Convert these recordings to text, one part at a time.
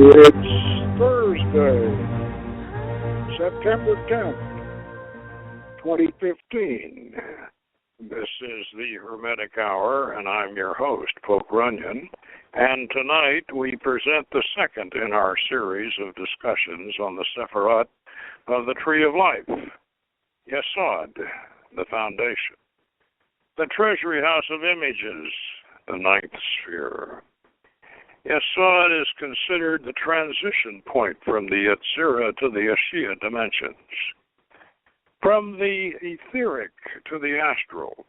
It's Thursday, September 10th, 2015. This is the Hermetic Hour, and I'm your host, Pope Runyon. And tonight we present the second in our series of discussions on the Sephirot of the Tree of Life, Yosod, the foundation, the treasury house of images, the ninth sphere. Yosod is considered the transition point from the Yetzirah to the Ashia dimensions, from the etheric to the astral.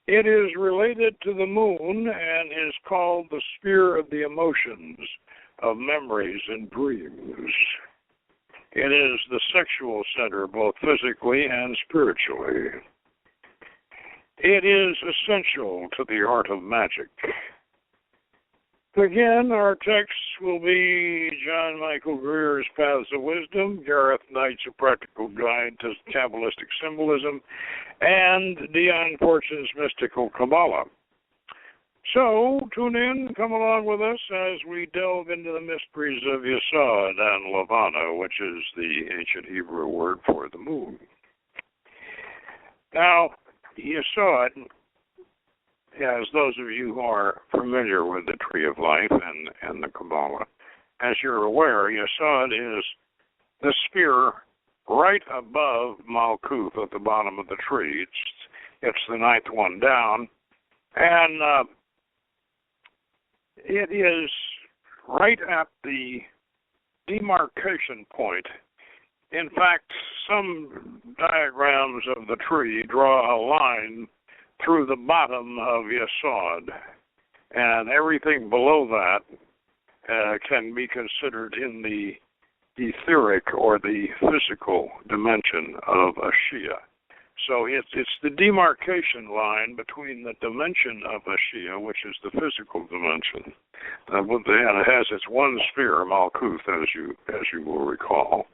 It is related to the moon and is called the sphere of the emotions, of memories and dreams. It is the sexual center, both physically and spiritually. It is essential to the art of magic. Again, our texts will be John Michael Greer's Paths of Wisdom, Gareth Knight's A Practical Guide to Kabbalistic Symbolism, and Dion Fortune's Mystical Kabbalah. So, tune in, come along with us as we delve into the mysteries of Yosod and Levana, which is the ancient Hebrew word for the moon. Now, Yosod, as those of you who are familiar with the Tree of Life and the Kabbalah, as you're aware, Yosod is the sphere right above Malkuth at the bottom of the tree. It's the ninth one down, and it is right at the demarcation point. In fact, some diagrams of the tree draw a line through the bottom of Yosod, and everything below that can be considered in the etheric or the physical dimension of Ashia. So it's the demarcation line between the dimension of Ashia, which is the physical dimension, and it has its one sphere, Malkuth, as you will recall,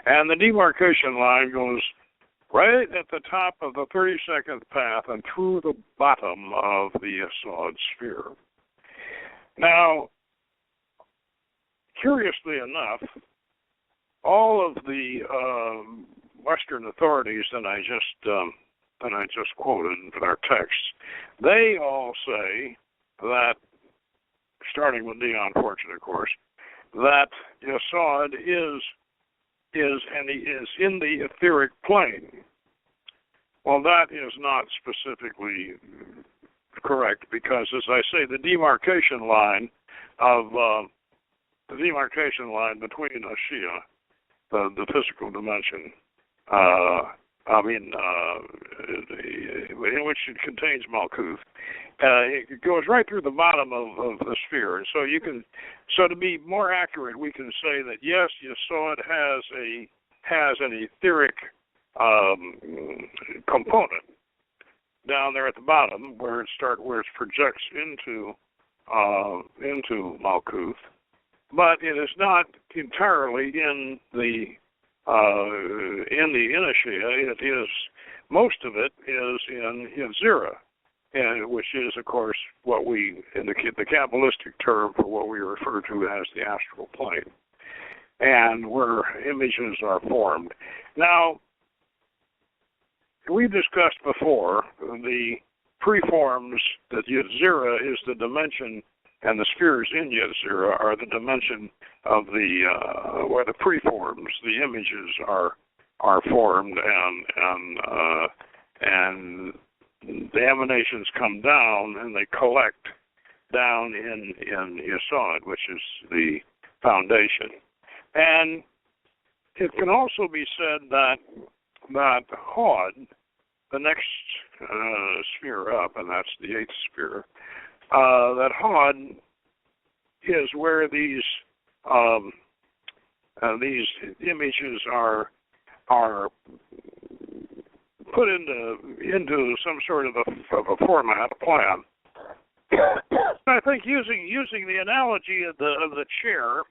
and the demarcation line goes right at the top of the 32nd path and through the bottom of the Yosod sphere. Now, curiously enough, all of the Western authorities that I just quoted in our texts, they all say that, starting with Dion Fortune, of course, that Yosod is in the etheric plane. Well, that is not specifically correct because, as I say, the demarcation line between Ashia, the physical dimension, in which it contains Malkuth, it goes right through the bottom of the sphere. And so to be more accurate, we can say that yes, Yosod has an etheric component down there at the bottom where it projects into Malkuth, but it is not entirely in the Ashia. It is, most of it is in Yetzirah, and which is, of course, what we, in the Kabbalistic term for what we refer to as the astral plane, and where images are formed. Now, we've discussed before the preforms that Yetzirah is the dimension, and the spheres in Yetzirah are the dimension of where the preforms, the images are formed, and the emanations come down and they collect down in Yosod, which is the foundation. And it can also be said that Hod, the next sphere up, and that's the eighth sphere, that Hod is where these images are put into some sort of a format, a plan. I think using the analogy of the chair,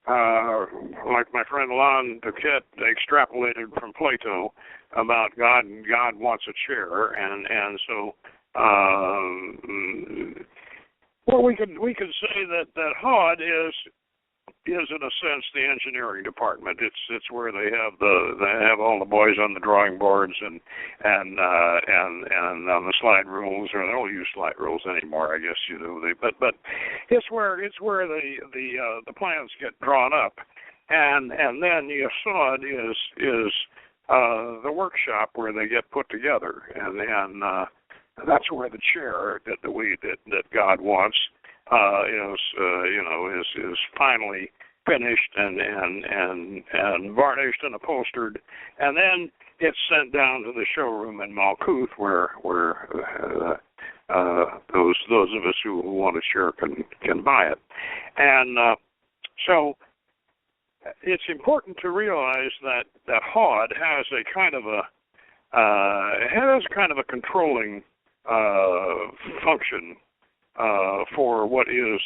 like my friend Lon Duquette extrapolated from Plato about God, and God wants a chair, and so Well, we could say that HOD is in a sense the engineering department. It's where they have all the boys on the drawing boards and on the slide rules, or they don't use slide rules anymore, I guess, but it's where the plans get drawn up, and then Yosod is the workshop where they get put together, and that's where the chair that God wants is finally finished and varnished and upholstered, and then it's sent down to the showroom in Malkuth where those of us who want a chair can buy it, and so it's important to realize that HOD has a kind of a controlling function for what is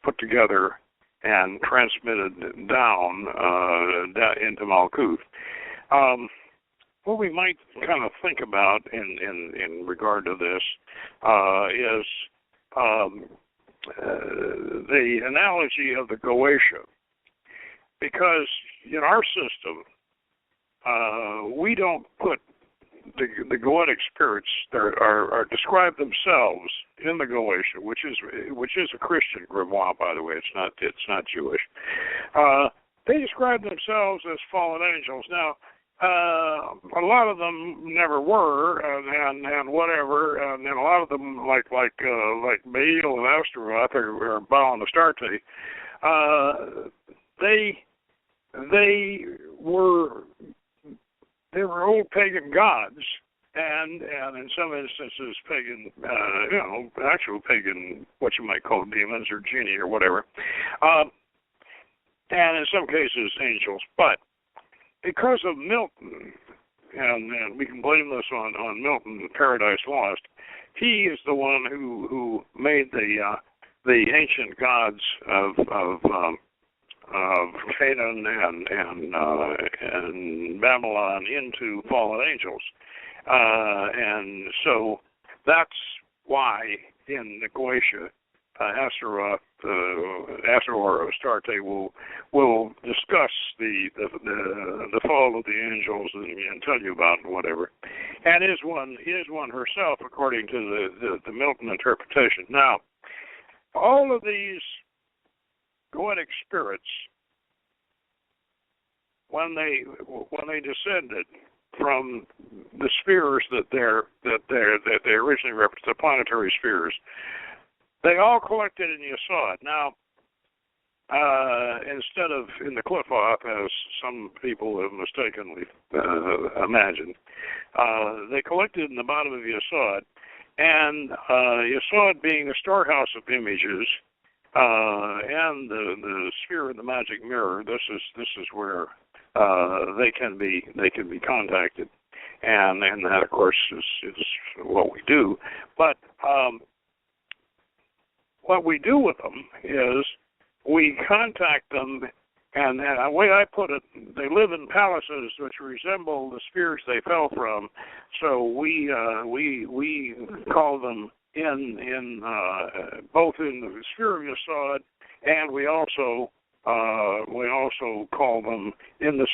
put together and transmitted down into Malkuth. What we might kind of think about in regard to this is the analogy of the Goetia, because in our system we don't put the Goetic spirits are describe themselves in the Goetia, which is a Christian grimoire, by the way. It's not Jewish. They describe themselves as fallen angels. Now, a lot of them never were, and whatever, and a lot of them like Baal and Astaroth or Baal and Astarte, they were old pagan gods, and in some instances pagan, actual pagan, what you might call demons or genii or whatever, and in some cases angels. But because of Milton, and we can blame this on Milton, Paradise Lost, he is the one who made the ancient gods of Canaan and Babylon into fallen angels, and so that's why in the Goetia, Astaroth or Astarte will discuss the fall of the angels and tell you about it, whatever, and is one herself according to the Milton interpretation. Now, all of these Goetic spirits, when they descended from the spheres that they originally represented, the planetary spheres, they all collected in Yosod. Now, instead of in the Qliphoth, as some people have mistakenly imagined, they collected in the bottom of Yosod, and Yosod being the storehouse of images, and the sphere of the magic mirror. This is where they can be contacted, and that of course is what we do. But what we do with them is we contact them, and the way I put it, they live in palaces which resemble the spheres they fell from. So we call them in both in the sphere of Yosod, and we also call them in the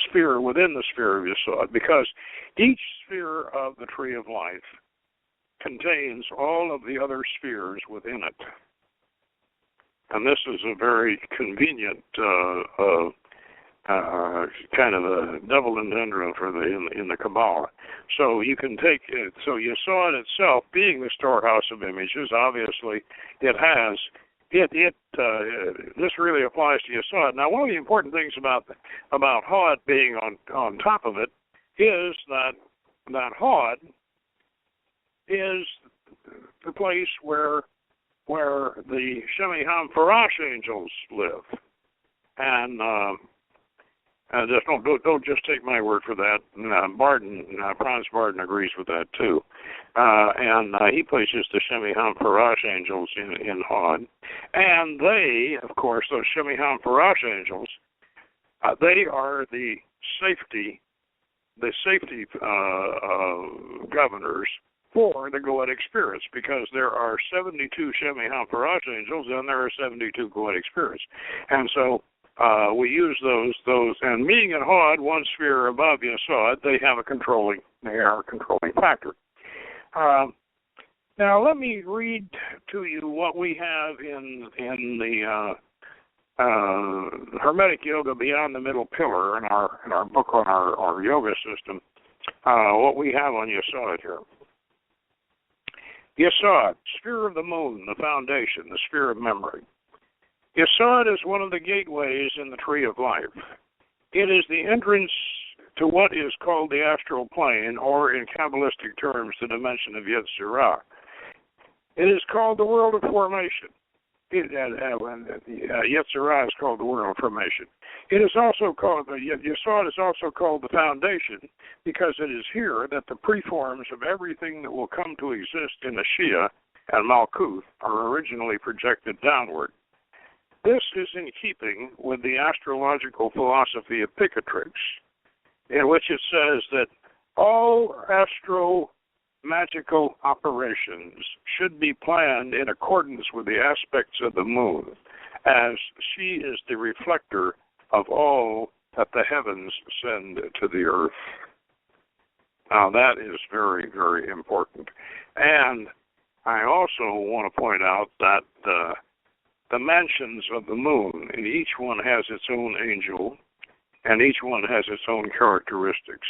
sphere within the sphere of Yosod, because each sphere of the tree of life contains all of the other spheres within it, and this is a very convenient kind of a double entendre for in the Kabbalah. So you can take it. So Yosod itself, being the storehouse of images, obviously this really applies to Yosod. Now, one of the important things about HOD being on top of it is that HOD is the place where the Shemi Ham-Farash angels live, and just don't just take my word for that. Franz Barden agrees with that too, and he places the Shemi Ham-Farash angels in HOD, and they, of course, those Shemi Ham-Farash angels, they are the safety governors for the goetic spirits, because there are 72 Shemi HaParash angels and there are 72 goetic spirits. And so we use those, and being in Hod, one sphere above Yosod, they are a controlling factor. Now let me read to you what we have in the Hermetic Yoga Beyond the Middle Pillar in our book on our yoga system. What we have on Yosod here. Yosod, sphere of the moon, the foundation, the sphere of memory. Yosod is one of the gateways in the tree of life. It is the entrance to what is called the astral plane, or in Kabbalistic terms, the dimension of Yetzirah. It is called the world of formation. Yetzirah is called the world of formation. It is also called, Yosod is also called the foundation, because it is here that the preforms of everything that will come to exist in Ashia and Malkuth are originally projected downward. This is in keeping with the astrological philosophy of Picatrix, in which it says that all astro-magical operations should be planned in accordance with the aspects of the moon, as she is the reflector of all that the heavens send to the earth. Now that is very, very important. And I also want to point out that the mansions of the moon, and each one has its own angel, and each one has its own characteristics.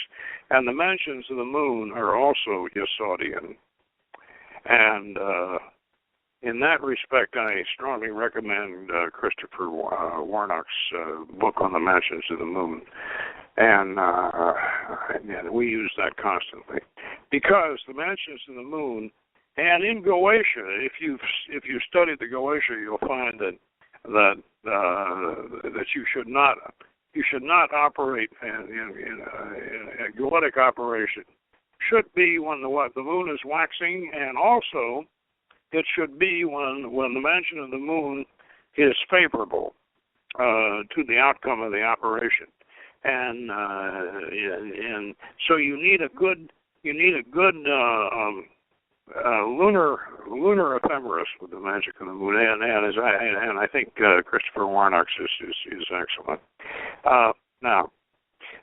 And the mansions of the moon are also Yosodian. And in that respect, I strongly recommend Christopher Warnock's book on the mansions of the moon. And we use that constantly. Because the mansions of the moon, and in Goetia, if you study the Goetia, you'll find that you should not operate in a goetic operation. Should be when the moon is waxing, and also it should be when the mansion of the moon is favorable to the outcome of the operation. And so you need a good lunar ephemeris with the magic of the moon, and I think Christopher Warnock's is excellent. Now,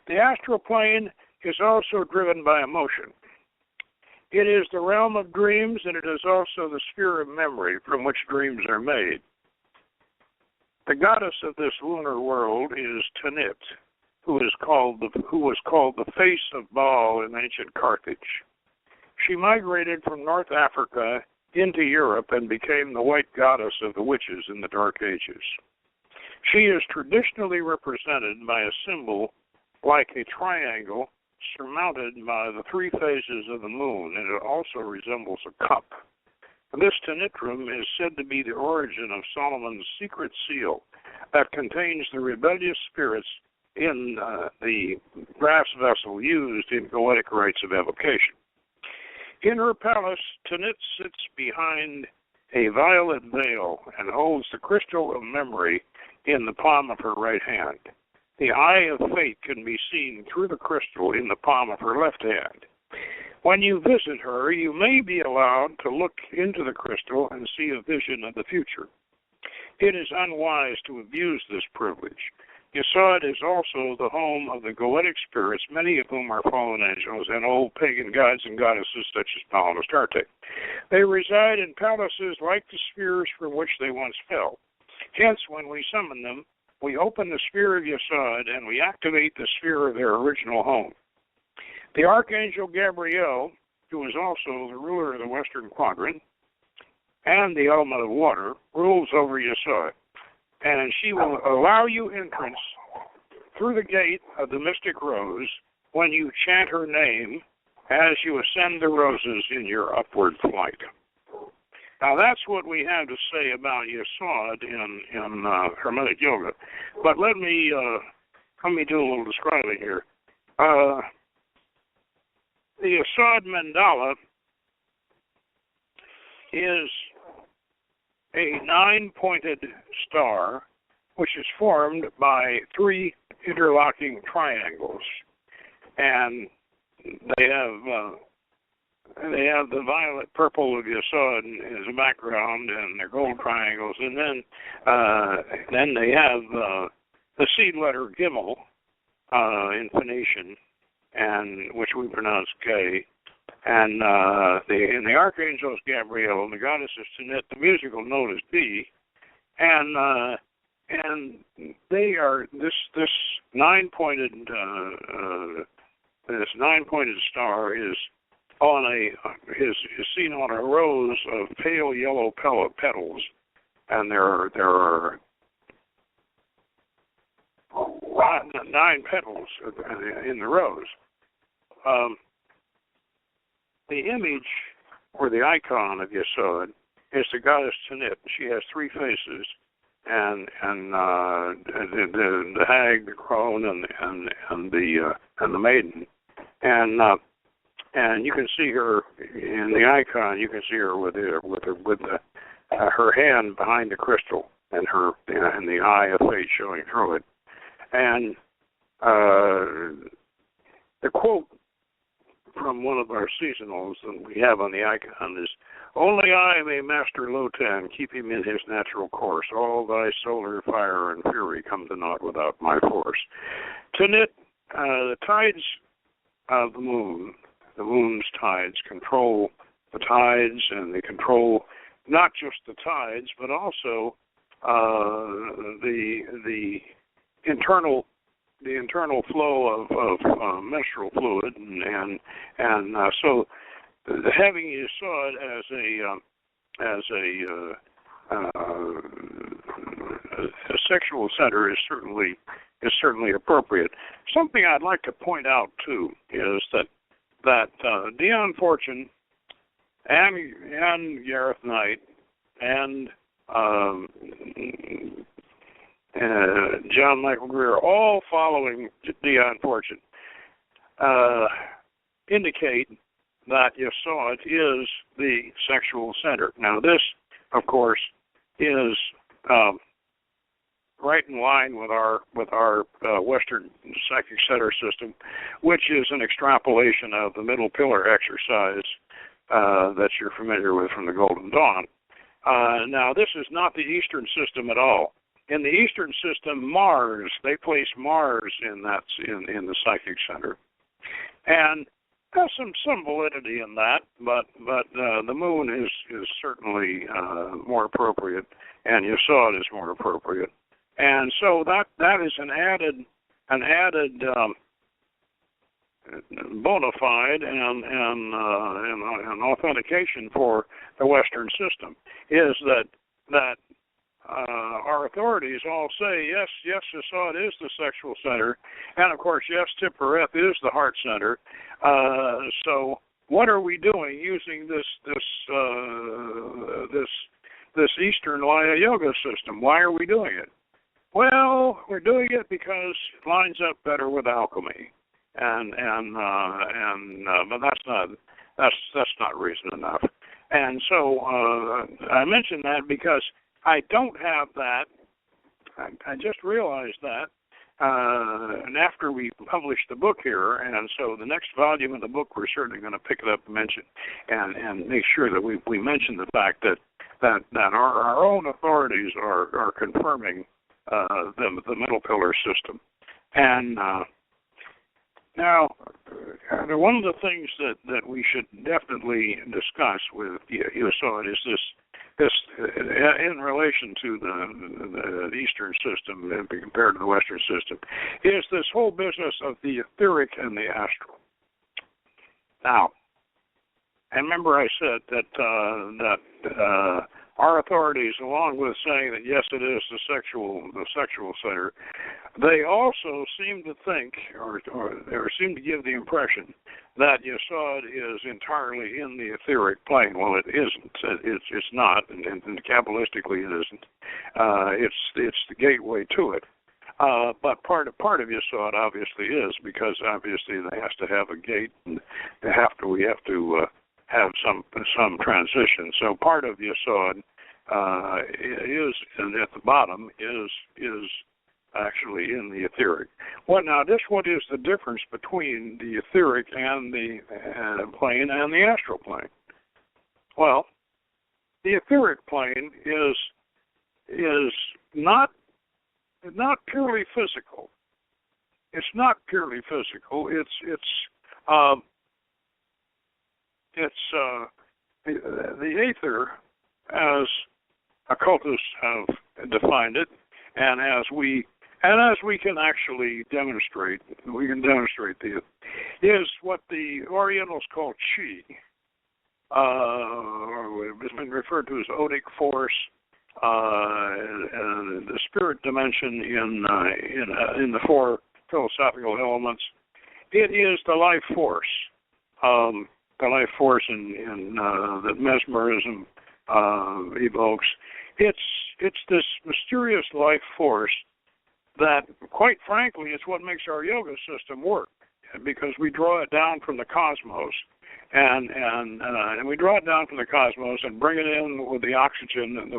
the astral plane is also driven by emotion. It is the realm of dreams, and it is also the sphere of memory from which dreams are made. The goddess of this lunar world is Tanit, who was called the face of Baal in ancient Carthage. She migrated from North Africa into Europe and became the white goddess of the witches in the Dark Ages. She is traditionally represented by a symbol like a triangle surmounted by the three phases of the moon, and it also resembles a cup. This Tanitrum is said to be the origin of Solomon's secret seal that contains the rebellious spirits in the brass vessel used in goetic rites of evocation. In her palace, Tanit sits behind a violet veil and holds the crystal of memory in the palm of her right hand. The eye of fate can be seen through the crystal in the palm of her left hand. When you visit her, you may be allowed to look into the crystal and see a vision of the future. It is unwise to abuse this privilege. Yosod is also the home of the goetic spirits, many of whom are fallen angels and old pagan gods and goddesses such as Baal and Astarte. They reside in palaces like the spheres from which they once fell. Hence, when we summon them, we open the sphere of Yosod and we activate the sphere of their original home. The Archangel Gabriel, who is also the ruler of the Western Quadrant and the element of water, rules over Yosod. And she will allow you entrance through the gate of the mystic rose when you chant her name as you ascend the roses in your upward flight. Now that's what we have to say about Yosod in Hermetic Yoga. But let me do a little describing here. The Yosod mandala is a 9-pointed star, which is formed by 3 interlocking triangles, and they have they have the violet purple of Yosod as a background, and their gold triangles, and then they have the seed letter Gimel in Phoenician, and which we pronounce K, and in the archangel is Gabriel, and the goddess is Tanit. The musical note is B, and they are this nine-pointed star is is seen on a rose of pale yellow petals, and there are 9 petals in the rose. The image or the icon of Yosod is the goddess Tanit. She has 3 faces, and the hag, the crone, and the maiden, and you can see her in the icon. You can see her with her hand behind the crystal, and the eye of fate showing through it. And the quote from one of our seasonals that we have on the icon is, "Only I may master Lotan, keep him in his natural course. All thy solar fire and fury come to naught without my force." Tanit, the tides of the moon's tides control the tides, and they control not just the tides, but also the internal flow of menstrual fluid, and so having Yosod as a sexual center is certainly appropriate. Something I'd like to point out too is that Dion Fortune and Gareth Knight and John Michael Greer, all following Dion Fortune, indicate that Yosod is the sexual center. Now, this, of course, is right in line with our Western psychic center system, which is an extrapolation of the middle pillar exercise that you're familiar with from the Golden Dawn. Now, this is not the Eastern system at all. In the Eastern system, Mars, they place Mars in the psychic center, and there's some validity in that, but the moon is certainly more appropriate, and Yosod is more appropriate, and so that is an added bona fide and authentication for the Western system is that our authorities all say yes, Yosod is the sexual center, and of course, yes, Tiphereth is the heart center. So, what are we doing using this Eastern Laya Yoga system? Why are we doing it? Well, we're doing it because it lines up better with alchemy, but that's not reason enough. And so I mention that because I don't have that. I just realized that, and after we published the book here, and so the next volume of the book, we're certainly going to pick it up and mention, and make sure that we mention the fact that our own authorities are confirming the middle pillar system. And now, one of the things that we should definitely discuss with Yosod is this in relation to the Eastern system and compared to the Western system, is this whole business of the etheric and the astral. Now, I remember I said that our authorities, along with saying that yes, it is the sexual center, they also seem to think, or seem to give the impression that Yosod is entirely in the etheric plane. Well, it isn't. It's not, and Kabbalistically it isn't. It's the gateway to it. But part of Yosod obviously is, because obviously it has to have a gate, and we have to have some transition. So part of Yosod is, and at the bottom is actually in the etheric. What is the difference between the etheric and the plane and the astral plane? Well, the etheric plane is not purely physical. It's not purely physical. The ether, as occultists have defined it, and as we can actually demonstrate, is what the Orientals call chi. It's been referred to as odic force, the spirit dimension in the four philosophical elements. It is the life force, that mesmerism evokes. It's this mysterious life force that, quite frankly, is what makes our yoga system work, because we draw it down from the cosmos, and we draw it down from the cosmos and bring it in with the oxygen,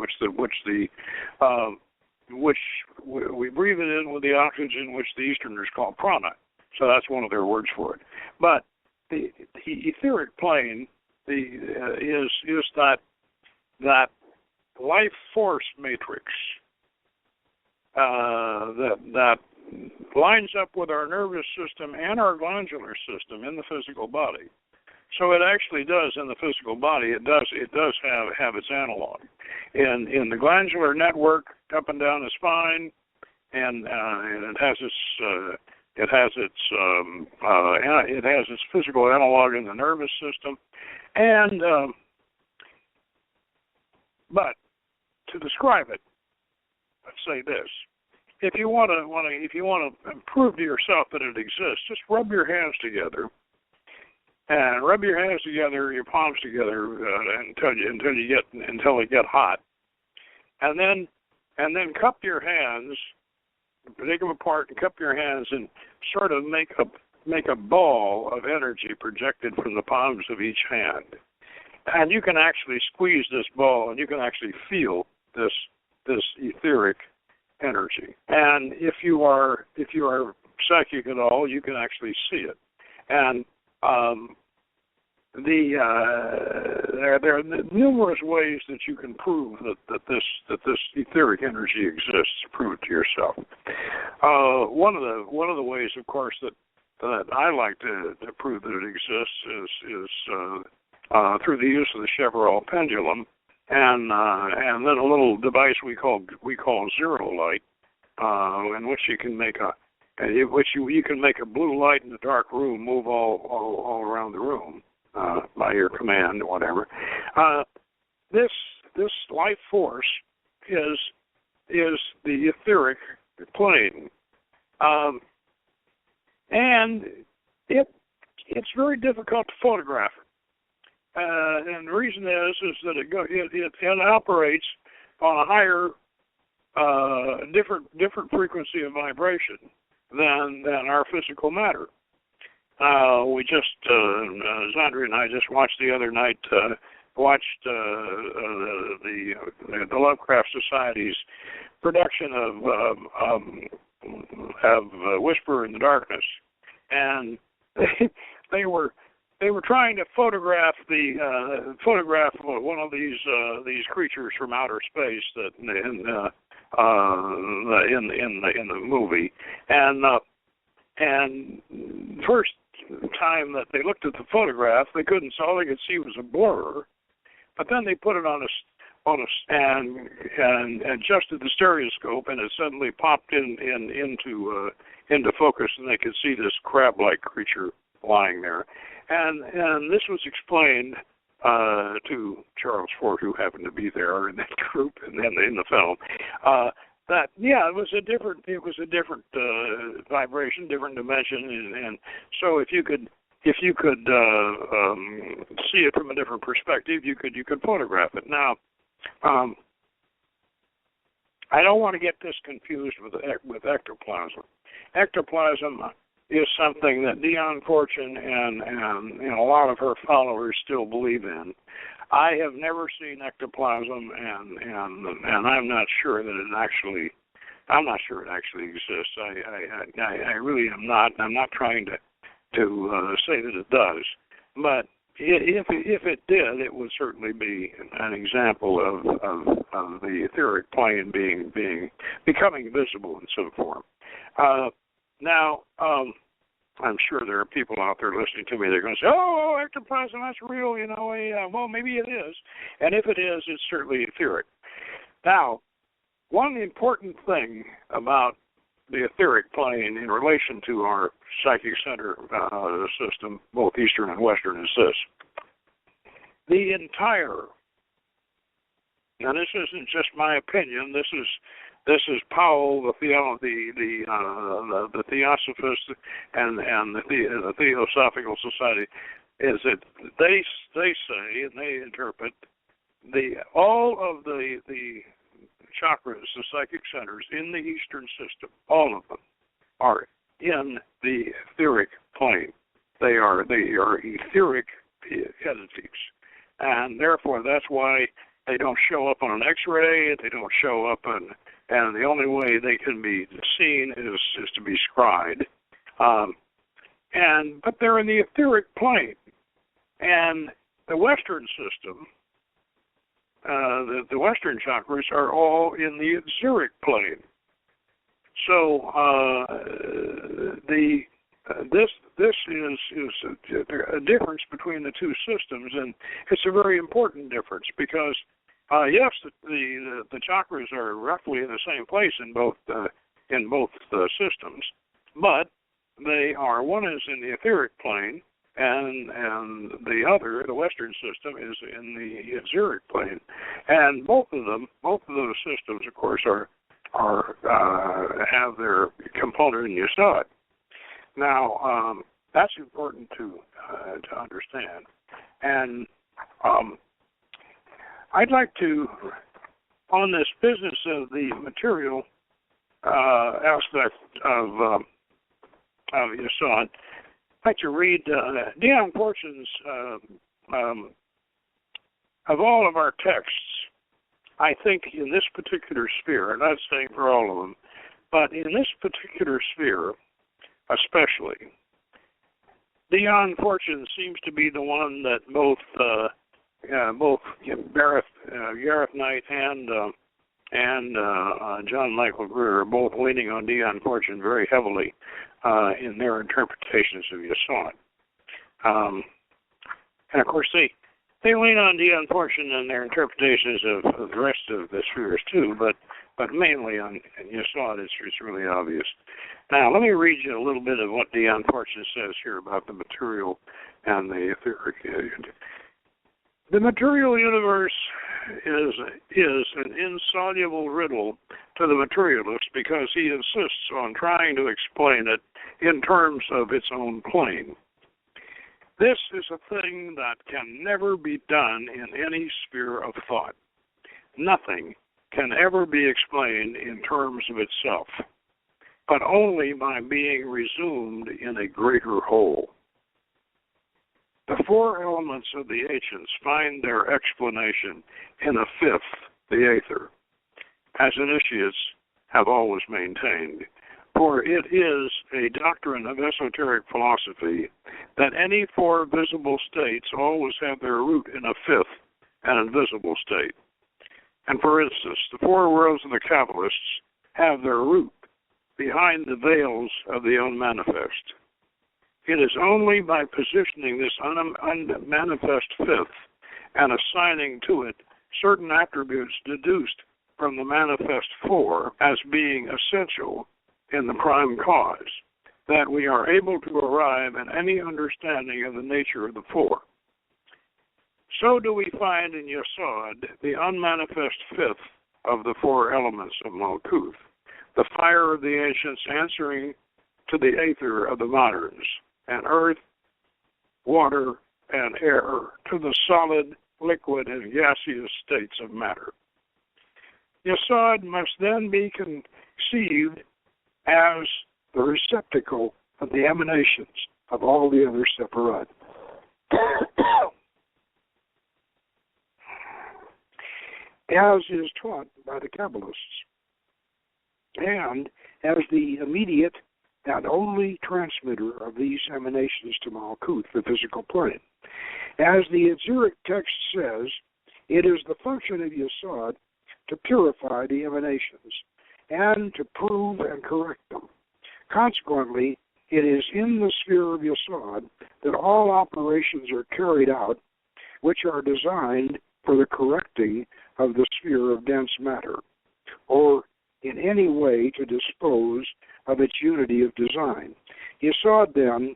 which we breathe it in with the oxygen, which the Easterners call prana. So that's one of their words for it. But the etheric plane is that life force matrix that lines up with our nervous system and our glandular system in the physical body. So it actually does in the physical body. It does have its analog in the glandular network up and down the spine, and it has its physical analog in the nervous system, and but to describe it, let's say this: if you want to prove to yourself that it exists, just rub your hands together, and rub your hands together, your palms together until they get hot, and then cup your hands, take them apart, and cup your hands, and sort of make a ball of energy projected from the palms of each hand. And you can actually squeeze this ball, and you can actually feel this etheric energy. And if you are psychic at all, you can actually see it. And there are numerous ways that you can prove that this etheric energy exists. Prove it to yourself. One of the ways, of course, that I like to prove that it exists is through the use of the Chevreul pendulum, and then a little device we call zero light, in which you can make a blue light in a dark room move all around the room by your command or whatever. This life force is the etheric plane, and it's very difficult to photograph it. And the reason is that it operates on a higher, different frequency of vibration than our physical matter. We just Zandri and I just watched the other night the Lovecraft Society's production of Whisper in the Darkness, and they were trying to photograph one of these creatures from outer space that in the movie, and first time that they looked at the photograph, all they could see was a blur, but then they put it on and adjusted the stereoscope, and it suddenly popped into focus, and they could see this crab-like creature lying there. And this was explained to Charles Fort, who happened to be there in that group and in the film, that it was a different vibration, different dimension, and so if you could see it from a different perspective, you could photograph it. Now, I don't want to get this confused with ectoplasm. Ectoplasm is something that Dion Fortune and a lot of her followers still believe in. I have never seen ectoplasm, and I'm not sure that it actually I'm not sure it actually exists. I really am not. I'm not trying to say that it does, but if it did, it would certainly be an example of the etheric plane becoming visible in some form. Now, I'm sure there are people out there listening to me. They're going to say, "Oh, ectoplasm, that's real." Well, maybe it is, and if it is, it's certainly etheric. Now, one important thing about the etheric plane in relation to our psychic center system, both Eastern and Western, is this: the entire, now this isn't just my opinion. This is Powell, the Theosophist, and the Theosophical Society, is that they say and they interpret all of the chakras, the psychic centers in the Eastern system, all of them are in the etheric plane. They are etheric entities, and therefore that's why they don't show up on an X-ray. They don't show up and the only way they can be seen is to be scryed. But they're in the etheric plane, and the Western system. The Western chakras are all in the etheric plane. So this is a difference between the two systems, and it's a very important difference because yes, the chakras are roughly in the same place in both systems, but they are, one is in the etheric plane, and the other, the Western system, is in the etheric plane, and both of those systems, of course, have their component in Yosod. Now, that's important to understand, and I'd like to, on this business of the material aspect of Yosod, I'd like to read Dion Fortune's, of all of our texts, I think in this particular sphere, I'm not saying for all of them, but in this particular sphere especially, Dion Fortune seems to be the one that both Gareth Knight and John Michael Greer are both leaning on Dion Fortune very heavily in their interpretations of Yosod. And of course, they lean on Dion Fortune in their interpretations of the rest of the spheres too, but mainly on Yosod, it's really obvious. Now, let me read you a little bit of what Dion Fortune says here about the material and the etheric. The material universe is an insoluble riddle to the materialist because he insists on trying to explain it in terms of its own plane. This is a thing that can never be done in any sphere of thought. Nothing can ever be explained in terms of itself, but only by being resumed in a greater whole. The four elements of the ancients find their explanation in a fifth, the aether, as initiates have always maintained. For it is a doctrine of esoteric philosophy that any four visible states always have their root in a fifth, an invisible state. And for instance, the four worlds of the Kabbalists have their root behind the veils of the unmanifest. It is only by positioning this unmanifest fifth and assigning to it certain attributes deduced from the manifest four as being essential in the prime cause that we are able to arrive at any understanding of the nature of the four. So do we find in Yosod the unmanifest fifth of the four elements of Malkuth, the fire of the ancients answering to the aether of the moderns, and earth, water, and air to the solid, liquid, and gaseous states of matter. Yosod must then be conceived as the receptacle of the emanations of all the other separate. As is taught by the Kabbalists. and as the immediate and only transmitter of these emanations to Malkuth, the physical plane. As the Azuric text says, it is the function of Yosod to purify the emanations and to prove and correct them. Consequently, it is in the sphere of Yosod that all operations are carried out which are designed for the correcting of the sphere of dense matter, or in any way to dispose of its unity of design. Yosod, then,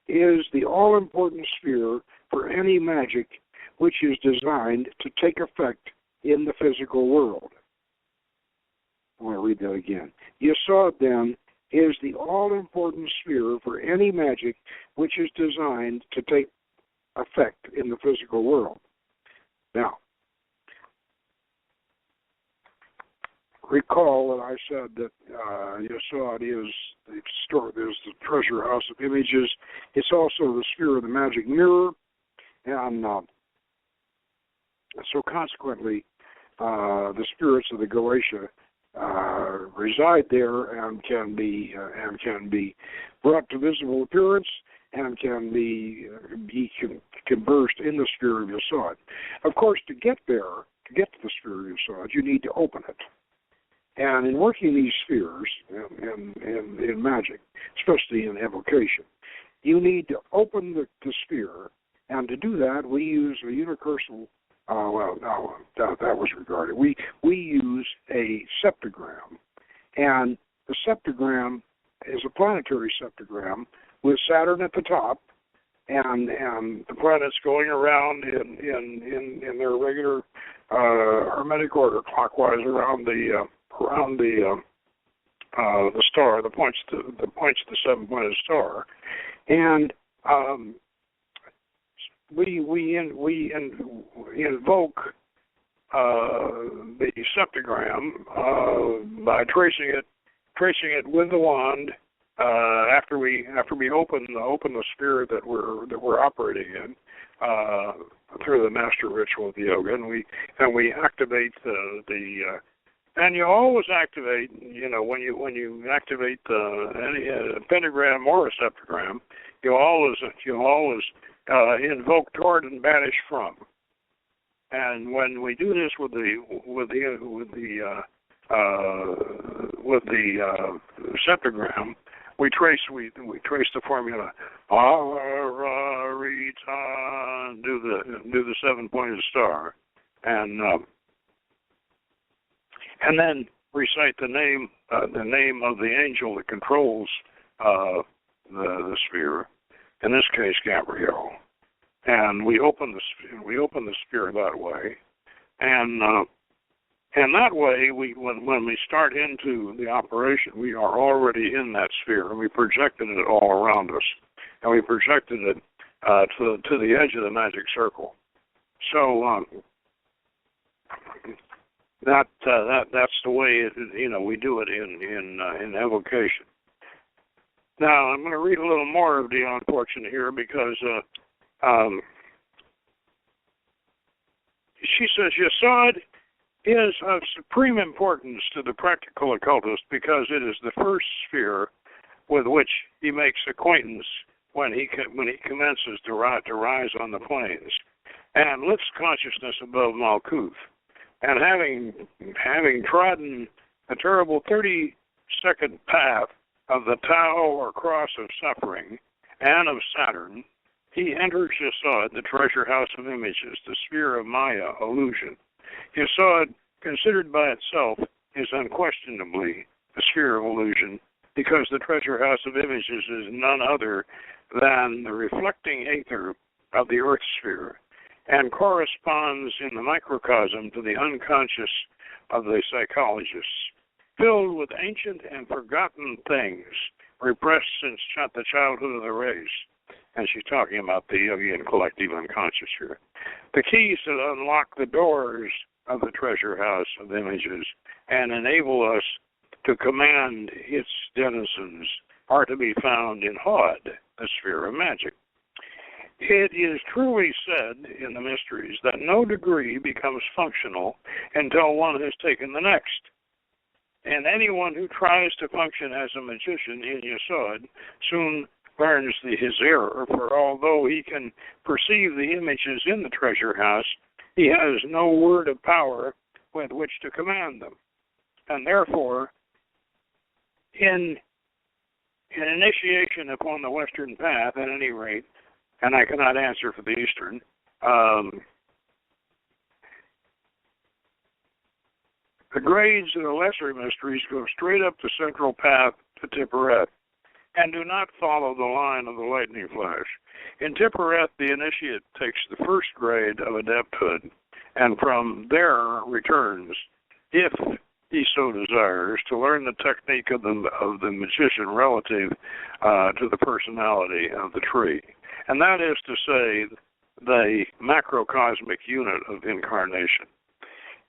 is the all-important sphere for any magic which is designed to take effect in the physical world. I want to read that again. Yosod, then, is the all-important sphere for any magic which is designed to take effect in the physical world. Now, recall that I said that Yosod is the treasure house of images. It's also the sphere of the magic mirror, and so consequently, the spirits of the Galatia reside there and can be brought to visible appearance and can be conversed in the sphere of Yosod. Of course, to get there, to get to the sphere of Yosod, you need to open it. And in working these spheres in magic, especially in evocation, you need to open the sphere, and to do that, we use a universal. That was regarded. We use a septagram, and the septagram is a planetary septagram with Saturn at the top, and the planets going around in their regular hermetic order, clockwise around the star, the points of the seven-pointed star, and we invoke the septagram by tracing it with the wand after we open the sphere that we're operating in through the master ritual of the yoga, and we activate the and you always activate, when you activate any pentagram or a septagram, you always invoke toward and banish from. And when we do this with the septagram, we trace the formula. Do the seven-pointed star, and then recite the name of the angel that controls the sphere. In this case, Gabriel. And we open the sphere that way, and that way, when we start into the operation, we are already in that sphere, and we projected it all around us, and we projected it to the edge of the magic circle. So that's the way we do it in evocation. Now I'm going to read a little more of Dion Fortune here because she says Yosod is of supreme importance to the practical occultist because it is the first sphere with which he makes acquaintance when he commences to rise on the planes and lifts consciousness above Malkuth. And having trodden the terrible 30-second path of the Tao or cross of suffering and of Saturn, he enters Yosod, the treasure house of images, the sphere of Maya, illusion. Yosod, considered by itself, is unquestionably the sphere of illusion because the treasure house of images is none other than the reflecting aether of the earth sphere and corresponds in the microcosm to the unconscious of the psychologists, filled with ancient and forgotten things repressed since the childhood of the race. And she's talking about the Jungian collective unconscious here. The keys that unlock the doors of the treasure house of images and enable us to command its denizens are to be found in Hod, the sphere of magic. It is truly said in the mysteries that no degree becomes functional until one has taken the next. And anyone who tries to function as a magician in Yosod soon learns his error, for although he can perceive the images in the treasure house, he has no word of power with which to command them. And therefore, in initiation upon the Western path, at any rate, and I cannot answer for the Eastern, the grades of the lesser mysteries go straight up the central path to Tiphereth and do not follow the line of the lightning flash. In Tiphereth, the initiate takes the first grade of adepthood and from there returns, if he so desires, to learn the technique of the magician relative to the personality of the tree. And that is to say, the macrocosmic unit of incarnation.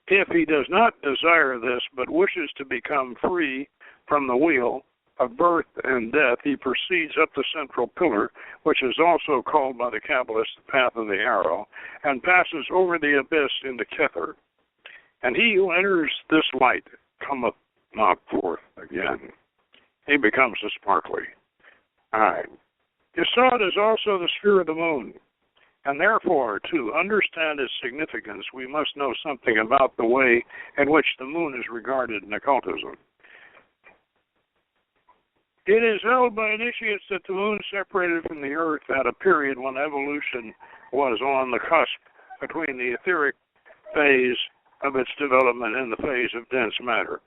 If he does not desire this, but wishes to become free from the wheel of birth and death, he proceeds up the central pillar, which is also called by the Kabbalists the path of the arrow, and passes over the abyss into Kether. And he who enters this light cometh not forth again. He becomes a sparkly. All right. Yosod is also the sphere of the moon. And therefore, to understand its significance, we must know something about the way in which the moon is regarded in occultism. It is held by initiates that the moon separated from the earth at a period when evolution was on the cusp between the etheric phase of its development and the phase of dense matter.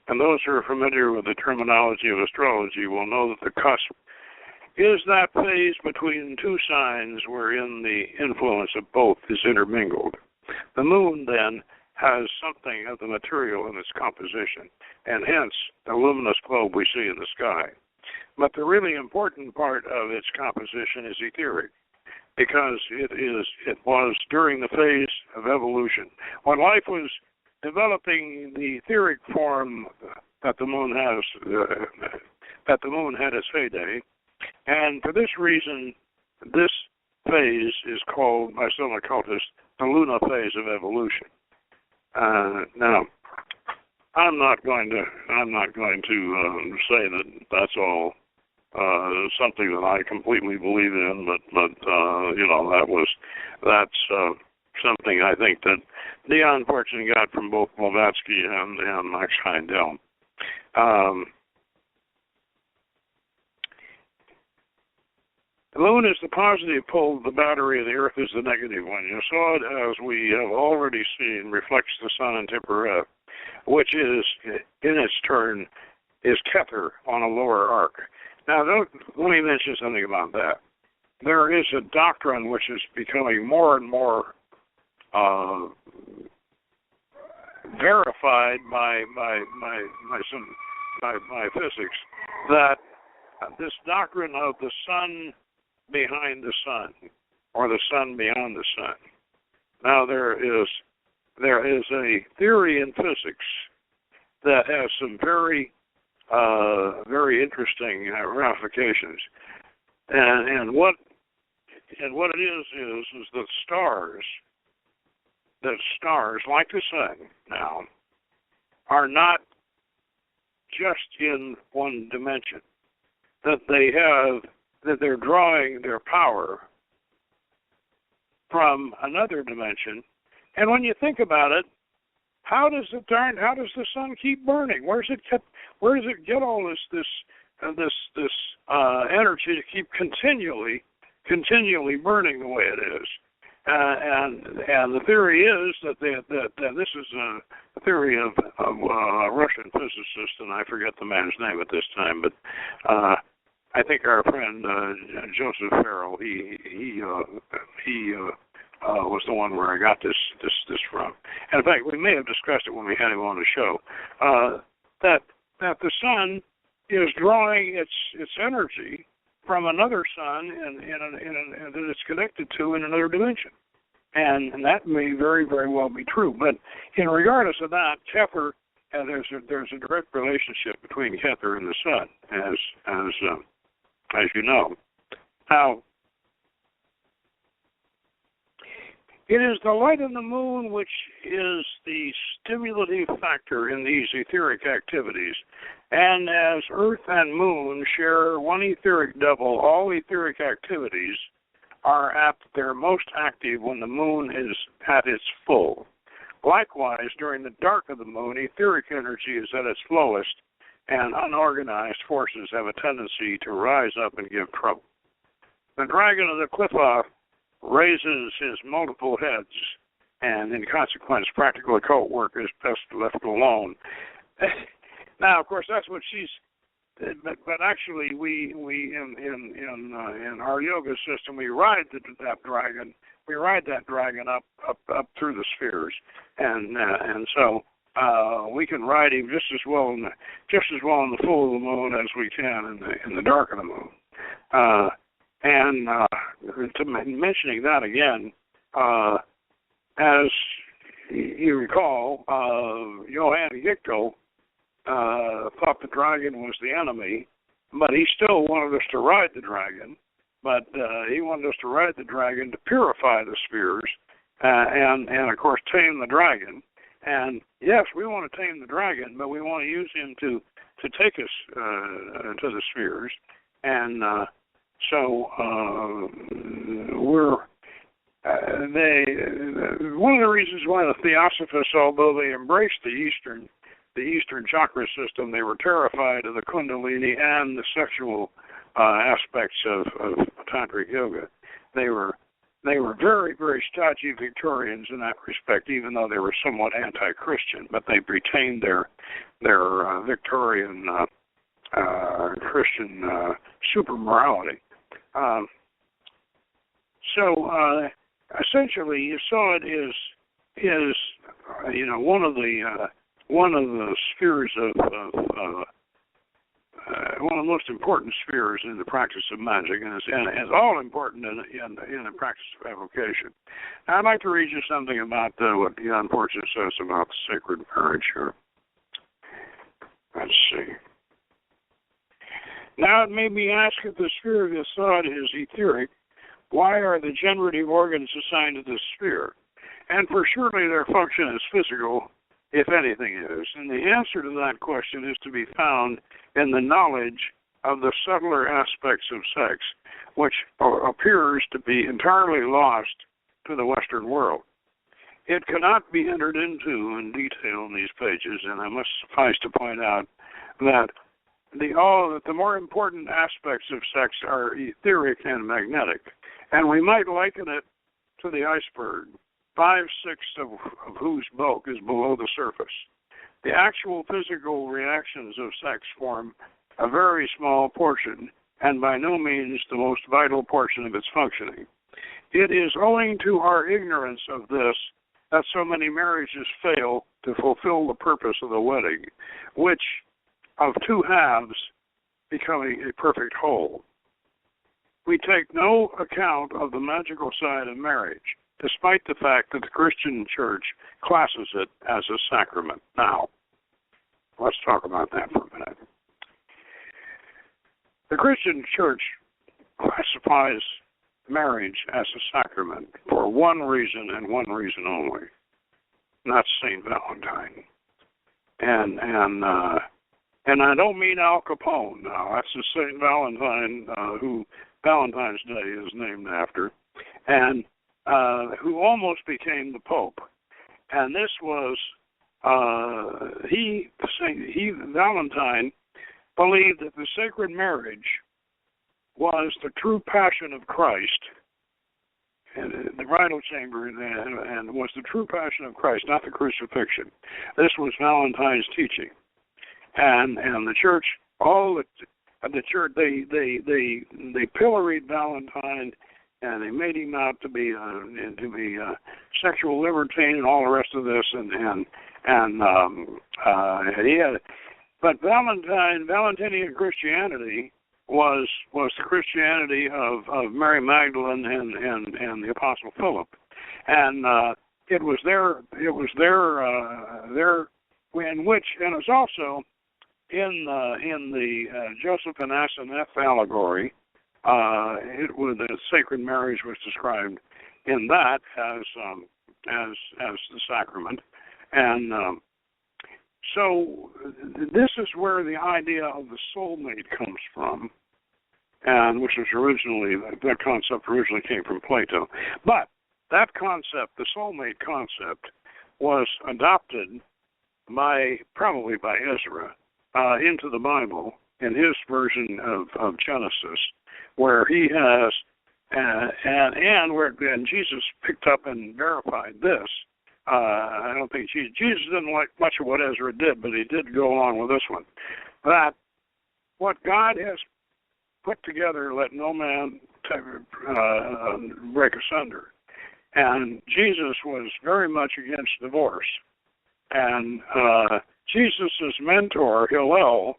And those who are familiar with the terminology of astrology will know that the cusp is that phase between two signs wherein the influence of both is intermingled. The moon, then, has something of the material in its composition, and hence the luminous globe we see in the sky. But the really important part of its composition is etheric, because it was during the phase of evolution, when life was developing the etheric form that the moon had its heyday. And for this reason, this phase is called by some occultists the lunar phase of evolution. Now, I'm not going to say that that's all something that I completely believe in, but that's something I think that Dion Fortune got from both Blavatsky and Max Heindel. The moon is the positive pole, the battery of the earth is the negative one. Yosod, as we have already seen, reflects the sun in Tiphereth, which is, in its turn, is Kether on a lower arc. Now, let me mention something about that. There is a doctrine which is becoming more and more verified by physics, that this doctrine of the sun behind the sun, or the sun beyond the sun. Now there is a theory in physics that has some very interesting ramifications, and what it is that stars like the sun now are not just in one dimension, that they're drawing their power from another dimension. And when you think about it, how does the sun keep burning? Where does it get all this energy to keep continually burning the way it is? And the theory is that this is a theory of a Russian physicist, and I forget the man's name at this time, but I think our friend Joseph Farrell, he was the one where I got this from. And in fact, we may have discussed it when we had him on the show. That the sun is drawing its energy from another sun and that it's connected to in another dimension, and that may very, very well be true. But in regardless of that, Kether, there's a direct relationship between Kether and the sun, as you know. Now, It is the light of the moon which is the stimulative factor in these etheric activities. And as Earth and Moon share one etheric double, all etheric activities are at their most active when the moon is at its full. Likewise, during the dark of the moon, etheric energy is at its lowest, and unorganized forces have a tendency to rise up and give trouble. The dragon of the Qliphoth raises his multiple heads, and in consequence, practical occult work is best left alone. Now, of course, that's what she's. But actually, we in our yoga system, we ride that dragon. We ride that dragon up through the spheres, and so we can ride him just as well in the full of the moon as we can in the dark of the moon. To mentioning that again, as you recall, Johann Gichtel thought the dragon was the enemy, but he still wanted us to ride the dragon. But he wanted us to ride the dragon to purify the spheres and of course, tame the dragon. And yes, we want to tame the dragon, but we want to use him to take us to the spheres. And so we're one of the reasons why the Theosophists, although they embraced the Eastern chakra system, they were terrified of the Kundalini and the sexual aspects of tantric yoga. They were very, very stodgy Victorians in that respect, even though they were somewhat anti-Christian, but they retained their Victorian Christian super morality. So essentially, Yosod is one of the spheres of one of the most important spheres in the practice of magic, and is all important in the practice of evocation. Now, I'd like to read you something about what Jan Portia says about the sacred marriage here. Let's see. Now it may be asked if the sphere of Yosod is etheric, why are the generative organs assigned to this sphere? And for surely their function is physical, if anything is. And the answer to that question is to be found in the knowledge of the subtler aspects of sex, which appears to be entirely lost to the Western world. It cannot be entered into in detail in these pages, and I must suffice to point out that the more important aspects of sex are etheric and magnetic, and we might liken it to the iceberg, 5/6 of whose bulk is below the surface. The actual physical reactions of sex form a very small portion, and by no means the most vital portion of its functioning. It is owing to our ignorance of this that so many marriages fail to fulfill the purpose of the wedding, which of two halves becoming a perfect whole. We take no account of the magical side of marriage, despite the fact that the Christian church classes it as a sacrament. Now, let's talk about that for a minute. The Christian church classifies marriage as a sacrament for one reason and one reason only, and that's St. Valentine. And I don't mean Al Capone now. That's the St. Valentine who Valentine's Day is named after, and who almost became the Pope. And this was Valentine believed that the sacred marriage was the true passion of Christ, and the bridal chamber, and was the true passion of Christ, not the crucifixion. This was Valentine's teaching, and the church, the church, they pilloried Valentine, and they made him out to be a sexual libertine and all the rest of this, but Valentinian Christianity was the Christianity of Mary Magdalene and the Apostle Philip, and it was their in which, and it's also in the Joseph and Asenath allegory. The sacred marriage was described in that as the sacrament, and so this is where the idea of the soulmate comes from, and which was originally that concept originally came from Plato, but that concept, the soulmate concept, was adopted probably by Ezra into the Bible in his version of Genesis, where he has and Jesus picked up and verified this. I don't think Jesus didn't like much of what Ezra did, but he did go along with this one. That what God has put together, let no man break asunder. And Jesus was very much against divorce. And Jesus' mentor, Hillel,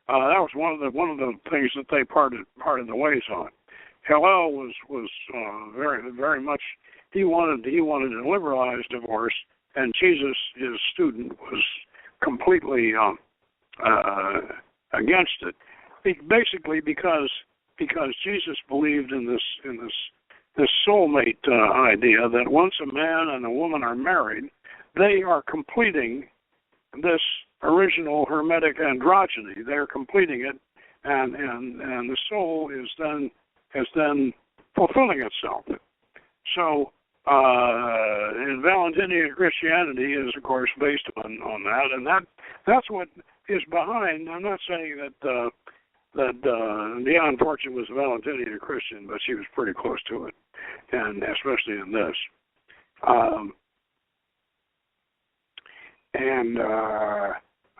that was one of the things that they parted the ways on. Hillel was very much he wanted to liberalize divorce, and Jesus, his student, was completely against it. Basically, because Jesus believed in this soulmate idea that once a man and a woman are married, they are completing this original hermetic androgyny. They're completing it, and the soul is then fulfilling itself. So, and Valentinian Christianity is, of course, based on that, and that's what is behind. I'm not saying that Dion Fortune was a Valentinian Christian, but she was pretty close to it, and especially in this.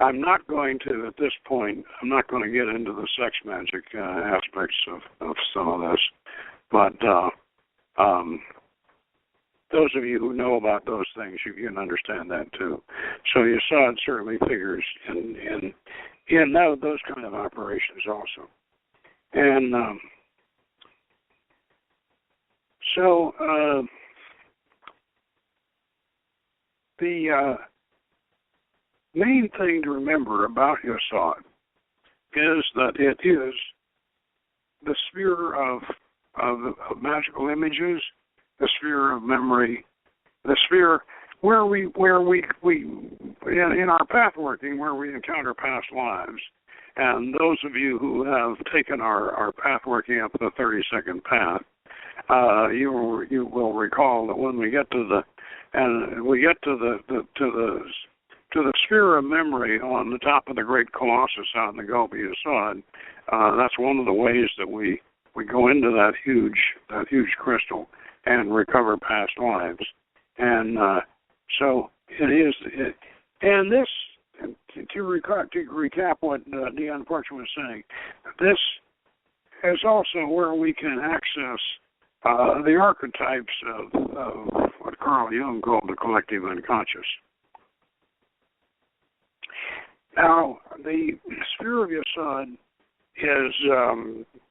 I'm not going to, at this point, I'm not going to get into the sex magic aspects of some of this, but those of you who know about those things, you can understand that too. So Yosod certainly figures in those kind of operations also. And so the main thing to remember about Yosod is that it is the sphere of magical images, the sphere of memory, the sphere where we in our path working, where we encounter past lives. And those of you who have taken our path working up the 30-second path, you will recall that when we get to the sphere of memory on the top of the great Colossus out in the Gulf of Yosod, that's one of the ways that we go into that huge crystal and recover past lives. And so it is, and this, to recap what Dion Fortune was saying, this is also where we can access the archetypes of what Carl Jung called the collective unconscious. Now, the sphere of Yosod is,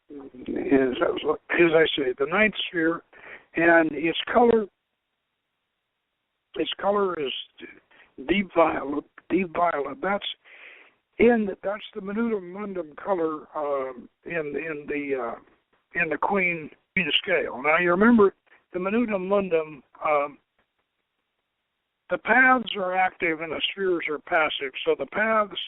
as I say, the ninth sphere, and its color is deep violet. That's the minutum mundum color in the queen scale. Now you remember the minutum mundum. The paths are active and the spheres are passive. So the paths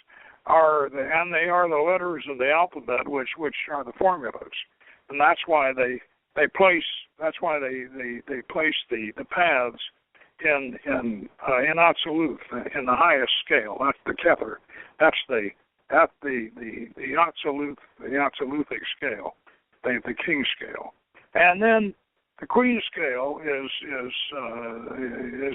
are they are the letters of the alphabet, which are the formulas, and that's why they place the paths in absolute, in the highest scale. That's the Kether. That's the absoluthic scale, the king scale, and then the queen scale is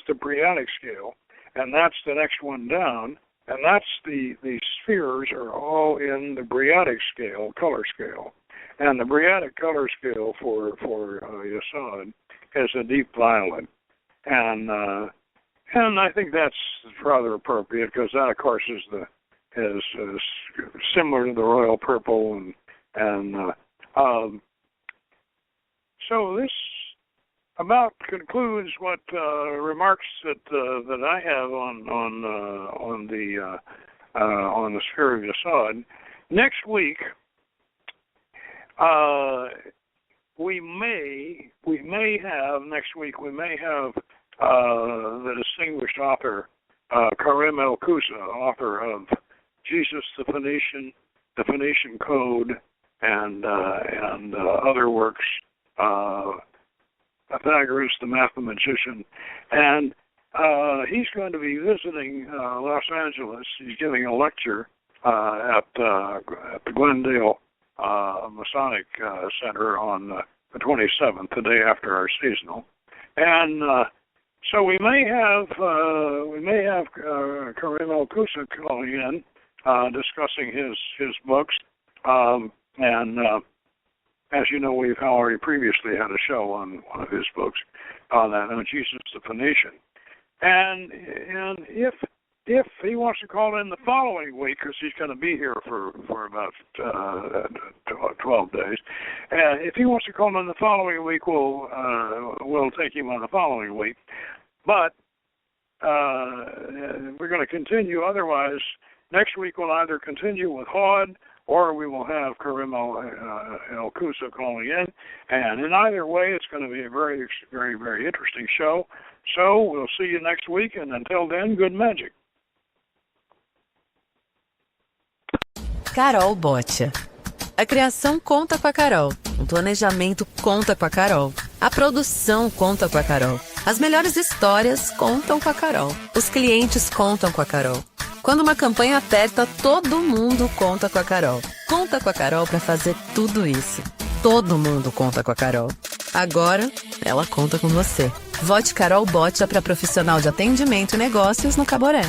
the Briatic scale, and that's the next one down, and that's the spheres are all in the Briatic scale, color scale, and the Briatic color scale for Yosod is a deep violet, and I think that's rather appropriate because that, of course, is similar to the royal purple, and so this about concludes what remarks that I have on the sphere of Yosod. Next week, we may have next week. We may have the distinguished author Karim El-Kousa, author of Jesus the Phoenician Code, and other works. Pythagoras the Mathematician, and he's going to be visiting Los Angeles. He's giving a lecture at the Glendale Masonic Center on the 27th, the day after our seasonal, and so we may have Karim El-Kousa calling in, discussing his books, and as you know, we've already previously had a show on one of his books on that, on Jesus the Phoenician, and if he wants to call in the following week, because he's going to be here for about 12 days, if he wants to call in the following week, we'll take him on the following week. But we're going to continue. Otherwise, next week we'll either continue with Hod, or we will have Karim El-Kousa calling in. And in either way, it's going to be a very, very, very interesting show. So we'll see you next week, and until then, good magic. Carol Botia. A criação conta com a Carol. O planejamento conta com a Carol. A produção conta com a Carol. As melhores histórias contam com a Carol. Os clientes contam com a Carol. Quando uma campanha aperta, todo mundo conta com a Carol. Conta com a Carol para fazer tudo isso. Todo mundo conta com a Carol. Agora, ela conta com você. Vote Carol Botia para profissional de atendimento e negócios no Caboré.